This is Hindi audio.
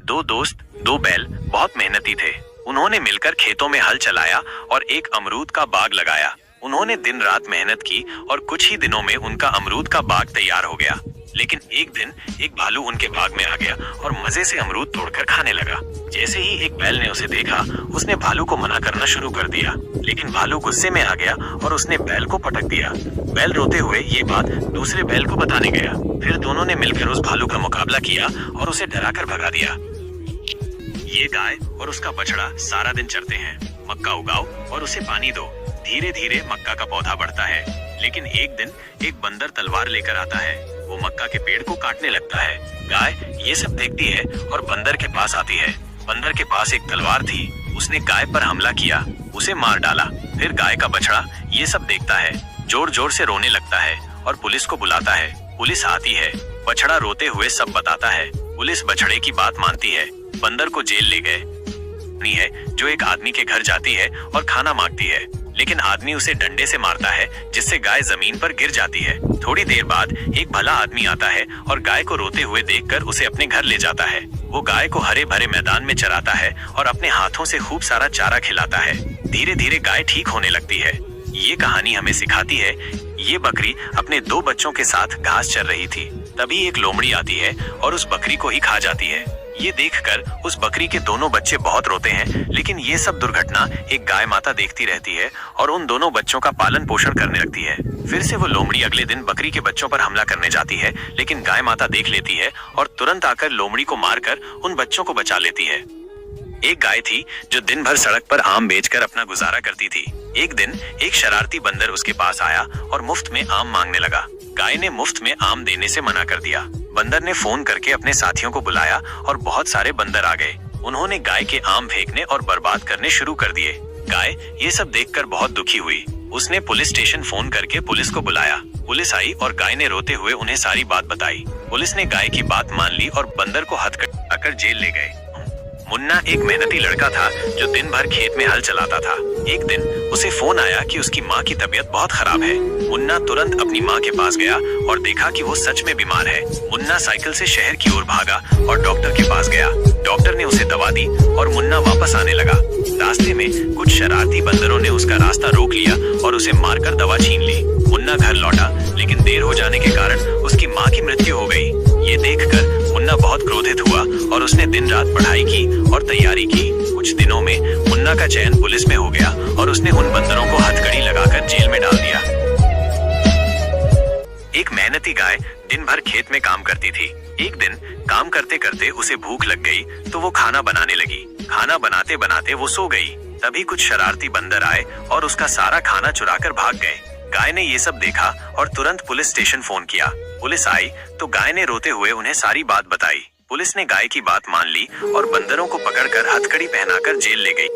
दो दोस्त, दो बैल बहुत मेहनती थे। उन्होंने मिलकर खेतों में हल चलाया और एक अमरूद का बाग लगाया। उन्होंने दिन रात मेहनत की और कुछ ही दिनों में उनका अमरूद का बाग तैयार हो गया। लेकिन एक दिन एक भालू उनके बाग में आ गया और मजे से अमरूद तोड़कर खाने लगा। जैसे ही एक बैल ने उसे देखा, उसने भालू को मना करना शुरू कर दिया, लेकिन भालू गुस्से में आ गया और उसने बैल को पटक दिया। बैल रोते हुए ये बात दूसरे बैल को बताने गया। फिर दोनों ने मिलकर उस भालू का मुकाबला किया और उसे डराकर भगा दिया। ये गाय और उसका बछड़ा सारा दिन चरते हैं। मक्का उगाओ और उसे पानी दो। धीरे धीरे मक्का का पौधा बढ़ता है, लेकिन एक दिन एक बंदर तलवार लेकर आता है। वो मक्का के पेड़ को काटने लगता है। गाय ये सब देखती है और बंदर के पास आती है। बंदर के पास एक तलवार थी। उसने गाय पर हमला किया, उसे मार डाला। फिर गाय का बछड़ा ये सब देखता है, जोर जोर से रोने लगता है और पुलिस को बुलाता है। पुलिस आती है। बछड़ा रोते हुए सब बताता है। पुलिस बछड़े की बात मानती है। बंदर को जेल ले गए। है जो एक आदमी के घर जाती है और खाना मांगती है, लेकिन आदमी उसे डंडे से मारता है, जिससे गाय जमीन पर गिर जाती है। थोड़ी देर बाद एक भला आदमी आता है और गाय को रोते हुए देखकर उसे अपने घर ले जाता है। वो गाय को हरे भरे मैदान में चराता है और अपने हाथों से खूब सारा चारा खिलाता है। धीरे धीरे गाय ठीक होने लगती है। ये कहानी हमें सिखाती है, ये बकरी अपने दो बच्चों के साथ घास चर रही थी। तभी एक लोमड़ी आती है और उस बकरी को ही खा जाती है। ये देखकर उस बकरी के दोनों बच्चे बहुत रोते हैं, लेकिन ये सब दुर्घटना एक गाय माता देखती रहती है और उन दोनों बच्चों का पालन पोषण करने लगती है। फिर से वो लोमड़ी अगले दिन बकरी के बच्चों पर हमला करने जाती है, लेकिन गाय माता देख लेती है और तुरंत आकर लोमड़ी को मारकर उन बच्चों को बचा लेती है। एक गाय थी जो दिन भर सड़क पर आम बेचकर अपना गुजारा करती थी। एक दिन एक शरारती बंदर उसके पास आया और मुफ्त में आम मांगने लगा। गाय ने मुफ्त में आम देने से मना कर दिया। बंदर ने फोन करके अपने साथियों को बुलाया और बहुत सारे बंदर आ गए। उन्होंने गाय के आम फेंकने और बर्बाद करने शुरू कर दिए। गाय ये सब देखकर बहुत दुखी हुई। उसने पुलिस स्टेशन फोन करके पुलिस को बुलाया। पुलिस आई और गाय ने रोते हुए उन्हें सारी बात बताई। पुलिस ने गाय की बात मान ली और बंदर को हथकड़ाकर जेल ले गए। मुन्ना एक मेहनती लड़का था जो दिन भर खेत में हल चलाता था। एक दिन उसे फोन आया कि उसकी माँ की तबीयत बहुत खराब है। मुन्ना तुरंत अपनी माँ के पास गया और देखा कि वो सच में बीमार है। मुन्ना साइकिल से शहर की ओर भागा और डॉक्टर के पास गया। डॉक्टर ने उसे दवा दी और मुन्ना वापस आने लगा। रास्ते में कुछ शरारती बंदरों ने उसका रास्ता रोक लिया और उसे मारकर दवा छीन ली। मुन्ना घर लौटा, लेकिन देर हो जाने के कारण उसकी माँ की मृत्यु हो गई। ये देखकर मुन्ना बहुत क्रोधित हुआ और उसने दिन रात पढ़ाई की और तैयारी की। कुछ दिनों में मुन्ना का चयन पुलिस में हो गया और उसने उन बंदरों को हथकड़ी लगाकर जेल में डाल दिया। एक मेहनती गाय दिन भर खेत में काम करती थी। एक दिन काम करते करते उसे भूख लग गई तो वो खाना बनाने लगी। खाना बनाते बनाते वो सो गई। तभी कुछ शरारती बंदर आए और उसका सारा खाना चुराकर भाग गए। गाय ने ये सब देखा और तुरंत पुलिस स्टेशन फोन किया। पुलिस आई तो गाय ने रोते हुए उन्हें सारी बात बताई। पुलिस ने गाय की बात मान ली और बंदरों को पकड़कर हथकड़ी पहनाकर जेल ले गई।